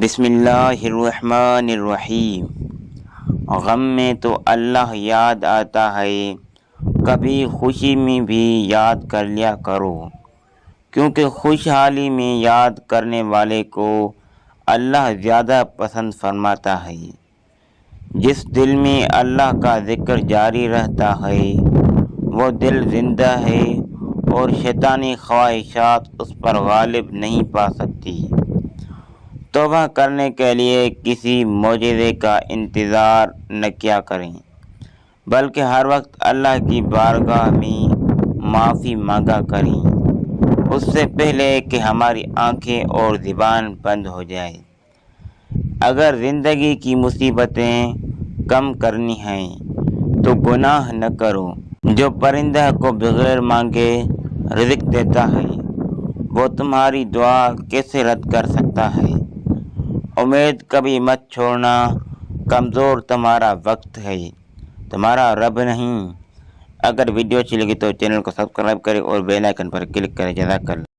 بسم اللہ الرحمن الرحیم۔ غم میں تو اللہ یاد آتا ہے، کبھی خوشی میں بھی یاد کر لیا کرو، کیونکہ خوشحالی میں یاد کرنے والے کو اللہ زیادہ پسند فرماتا ہے۔ جس دل میں اللہ کا ذکر جاری رہتا ہے وہ دل زندہ ہے اور شیطانی خواہشات اس پر غالب نہیں پا سکتی۔ توبہ کرنے کے لیے کسی معجزے کا انتظار نہ کیا کریں، بلکہ ہر وقت اللہ کی بارگاہ میں معافی مانگا کریں، اس سے پہلے کہ ہماری آنکھیں اور زبان بند ہو جائے۔ اگر زندگی کی مصیبتیں کم کرنی ہیں تو گناہ نہ کرو۔ جو پرندہ کو بغیر مانگے رزق دیتا ہے وہ تمہاری دعا کیسے رد کر سکتا ہے؟ امید کبھی مت چھوڑنا، کمزور تمہارا وقت ہے، تمہارا رب نہیں۔ اگر ویڈیو اچھی لگی تو چینل کو سبسکرائب کریں اور بیل آئیکن پر کلک کریں۔ جزاک اللہ۔